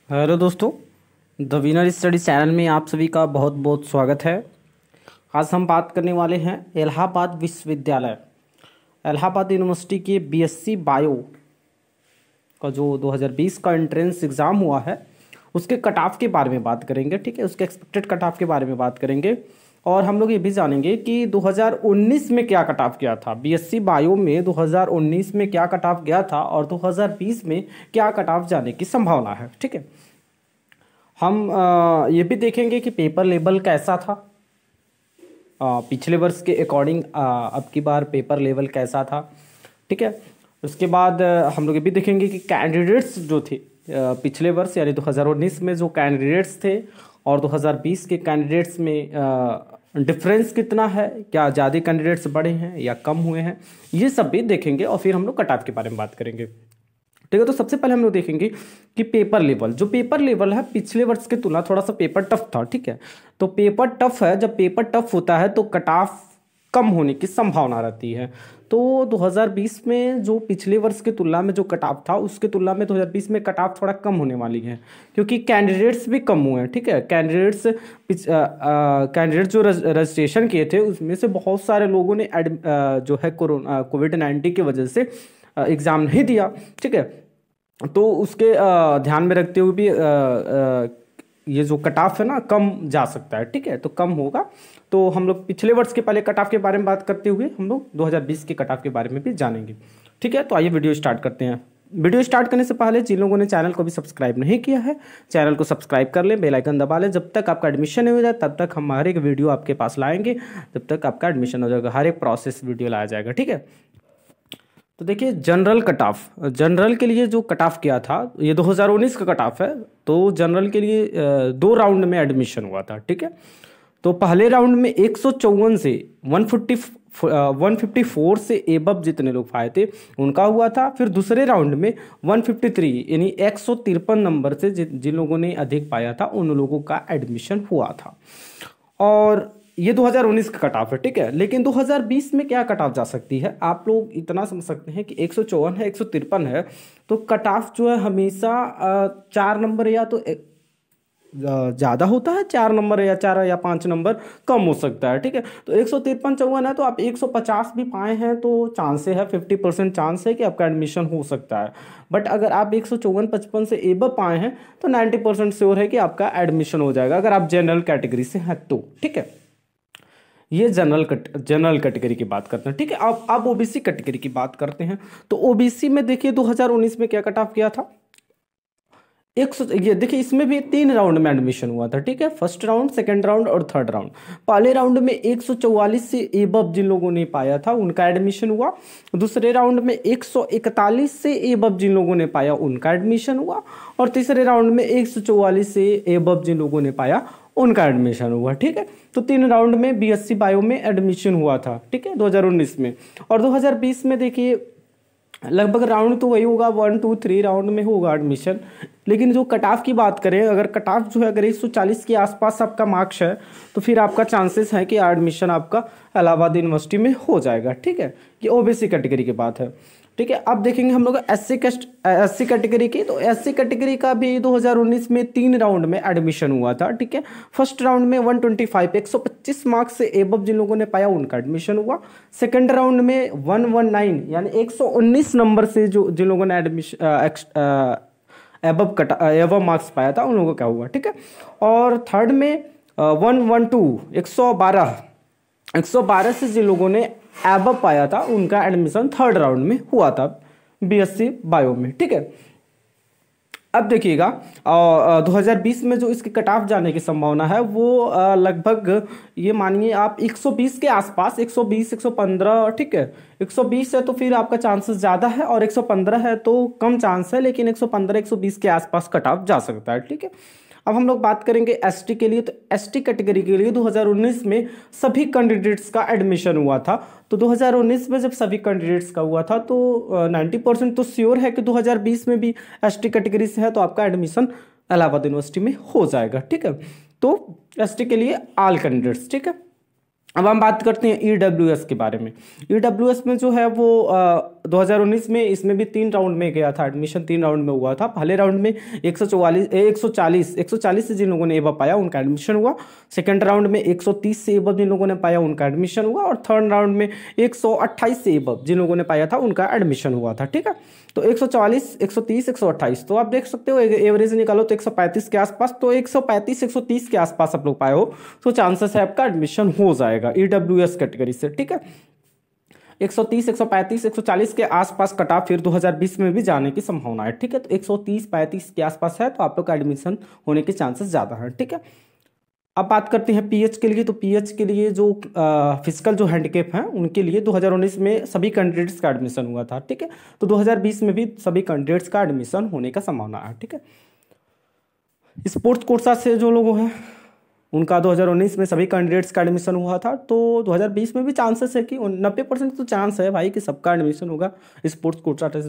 Hello दोस्तों, the winner study channel में आप सभी का बहुत बहुत स्वागत है। आज हम बात करने वाले हैं इलाहाबाद विश्वविद्यालय, इलाहाबाद यूनिवर्सिटी के बीएससी बायो का जो 2020 का एंट्रेंस एग्ज़ाम हुआ है उसके कट ऑफ के बारे में बात करेंगे। ठीक है, उसके एक्सपेक्टेड कट ऑफ के बारे में बात करेंगे और हम लोग ये भी जानेंगे कि 2019 में क्या कट ऑफ गया था, बीएससी बायो में 2019 में क्या कट ऑफ गया था और 2020 में क्या कट ऑफ जाने की संभावना है। ठीक है, हम ये भी देखेंगे कि पेपर लेवल कैसा था, पिछले वर्ष के अकॉर्डिंग अब की बार पेपर लेवल कैसा था। ठीक है, उसके बाद हम लोग ये भी देखेंगे कि कैंडिडेट्स जो थे पिछले वर्ष यानी 2019 में जो कैंडिडेट्स थे और 2020 के कैंडिडेट्स में डिफरेंस कितना है, क्या ज़्यादा कैंडिडेट्स बढ़े हैं या कम हुए हैं, ये सब भी देखेंगे और फिर हम लोग कट ऑफ के बारे में बात करेंगे। ठीक है, तो सबसे पहले हम लोग देखेंगे कि पेपर लेवल, जो पेपर लेवल है पिछले वर्ष की तुलना थोड़ा सा पेपर टफ था। ठीक है, तो पेपर टफ है, जब पेपर टफ होता है तो कट ऑफ कम होने की संभावना रहती है। तो 2020 में जो पिछले वर्ष की तुलना में जो कट ऑफ था उसकी तुलना में 2020 में कट ऑफ थोड़ा कम होने वाली है क्योंकि कैंडिडेट्स भी कम हुए हैं। ठीक है, कैंडिडेट्स जो रजिस्ट्रेशन किए थे उसमें से बहुत सारे लोगों ने जो है कोविड-19 की वजह से एग्ज़ाम नहीं दिया। ठीक है, तो उसके ध्यान में रखते हुए भी ये जो कट ऑफ है ना कम जा सकता है। ठीक है, तो कम होगा। तो हम लोग पिछले वर्ष के पहले कट ऑफ के बारे में बात करते हुए हम लोग 2020 के कट ऑफ के बारे में भी जानेंगे। ठीक है, तो आइए वीडियो स्टार्ट करते हैं। वीडियो स्टार्ट करने से पहले जिन लोगों ने चैनल को भी सब्सक्राइब नहीं किया है चैनल को सब्सक्राइब कर लें, बेल आइकन दबा लें। जब तक आपका एडमिशन नहीं हो जाए तब तक हम हर एक वीडियो आपके पास लाएंगे, जब तक आपका एडमिशन हो जाएगा हर एक प्रोसेस वीडियो लाया जाएगा। ठीक है, तो देखिए जनरल कट ऑफ, जनरल के लिए जो कट ऑफ किया था ये 2019 का कट ऑफ है। तो जनरल के लिए 2 राउंड में एडमिशन हुआ था। ठीक है, तो पहले राउंड में 154 से 154 से एबव जितने लोग आए थे उनका हुआ था। फिर दूसरे राउंड में 153 यानी 153 नंबर से जिन लोगों ने अधिक पाया था उन लोगों का एडमिशन हुआ था और ये 2019 का कट ऑफ है। ठीक है, लेकिन 2020 में क्या कट ऑफ जा सकती है, आप लोग इतना समझ सकते हैं कि 154 है 153 है तो कट ऑफ जो है हमेशा 4 नंबर या तो ज़्यादा होता है, 4 नंबर या 4 या 5 नंबर कम हो सकता है। ठीक है, तो 153-54 है तो आप 150 भी पाए हैं तो चांस है 50% चांस है कि आपका एडमिशन हो सकता है। बट अगर आप 154-55 से एबव पाए हैं तो 90% श्योर है कि आपका एडमिशन हो जाएगा अगर आप जनरल कैटेगरी से हैं तो। ठीक है, ये जनरल कैटेगरी की बात करते हैं। ठीक है, अब ओबीसी कैटेगरी की बात करते हैं। तो ओबीसी में देखिए 2019 में क्या कट ऑफ किया था, ये देखिए इसमें भी 3 राउंड में एडमिशन हुआ था। ठीक है, फर्स्ट राउंड, सेकंड राउंड और थर्ड राउंड। पहले राउंड में 144 से एबव जिन लोगों ने पाया था उनका एडमिशन हुआ। दूसरे राउंड में 141 से एबव जिन लोगों ने पाया उनका एडमिशन हुआ और तीसरे राउंड में 144 से एबव जिन लोगों ने पाया उनका एडमिशन हुआ। ठीक है, तो 3 राउंड में बीएससी बायो में एडमिशन हुआ था। ठीक है, 2019 में। और 2020 में देखिए लगभग राउंड तो वही होगा, 1 2 3 राउंड में होगा एडमिशन। लेकिन जो कट ऑफ की बात करें, अगर कट ऑफ जो है अगर 140 के आसपास आपका मार्क्स है तो फिर आपका चांसेस है कि एडमिशन आपका इलाहाबाद यूनिवर्सिटी में हो जाएगा। ठीक है, ये ओबीसी कैटेगरी की बात है। ठीक है, अब देखेंगे हम लोग एससी कैटेगरी की। तो एससी कैटेगरी का भी 2019 में 3 राउंड में एडमिशन हुआ था। ठीक है, फर्स्ट राउंड में 125 मार्क्स से एबव जिन लोगों ने पाया उनका एडमिशन हुआ। सेकंड राउंड में 119 यानी 119 नंबर से जो जिन लोगों ने एडमिशन एबव मार्क्स पाया था उन लोगों का क्या हुआ। ठीक है, और थर्ड में 112 से जिन लोगों ने एबव पाया था उनका एडमिशन थर्ड राउंड में हुआ था बीएससी बायो में। ठीक है, अब देखिएगा 2020 में जो इसके कट ऑफ जाने की संभावना है वो लगभग ये मानिए आप 120 के आसपास, 120 115। ठीक है, 120 है तो फिर आपका चांसेस ज़्यादा है और 115 है तो कम चांस है, लेकिन 115 120 के आसपास कट ऑफ जा सकता है। ठीक है, अब हम लोग बात करेंगे एसटी के लिए। तो एसटी कैटेगरी के लिए 2019 में सभी कैंडिडेट्स का एडमिशन हुआ था। तो 2019 में जब सभी कैंडिडेट्स का हुआ था तो 90% तो श्योर है कि 2020 में भी एसटी कैटेगरी से है तो आपका एडमिशन इलाहाबाद यूनिवर्सिटी में हो जाएगा। ठीक है, तो एसटी के लिए ऑल कैंडिडेट्स। ठीक है, अब हम बात करते हैं ईडब्ल्यूएस के बारे में। ईडब्ल्यूएस में जो है वो 2019 में इसमें भी 3 राउंड में गया था एडमिशन, 3 राउंड में हुआ था। पहले राउंड में 140 से जिन लोगों ने एबव पाया उनका एडमिशन हुआ। सेकंड राउंड में 130 से एबव जिन लोगों ने पाया उनका एडमिशन हुआ। और थर्ड राउंड में 128 से एबव जिन लोगों ने पाया था उनका एडमिशन हुआ था। ठीक है, तो 140, 130, 128, तो आप देख सकते हो एवरेज निकालो तो 135 के आसपास, तो 135, 130 के आसपास आप लोग पाए हो तो चांसेस है आपका एडमिशन हो जाएगा ईडब्ल्यूएस कैटेगरी से। ठीक है, 130, 135, 140 के आसपास कटा फिर 2020 में भी जाने की संभावना है। ठीक है, तो 130, 35 के आसपास है तो आप लोग का एडमिशन होने के चांसेस ज़्यादा हैं। ठीक है, अब बात करते हैं पीएच के लिए। तो पीएच के लिए जो फिजिकल जो हैंडीकैप हैं उनके लिए 2019 में सभी कैंडिडेट्स का एडमिशन हुआ था। ठीक है, तो 2020 में भी सभी कैंडिडेट्स का एडमिशन होने का संभावना है। ठीक है, स्पोर्ट्स कोटा से जो लोग हैं उनका 2019 में सभी कैंडिडेट्स का एडमिशन हुआ था, तो 2020 में भी चांसेस है कि 90% तो चांस है भाई कि सबका एडमिशन होगा स्पोर्ट्स कोटा से।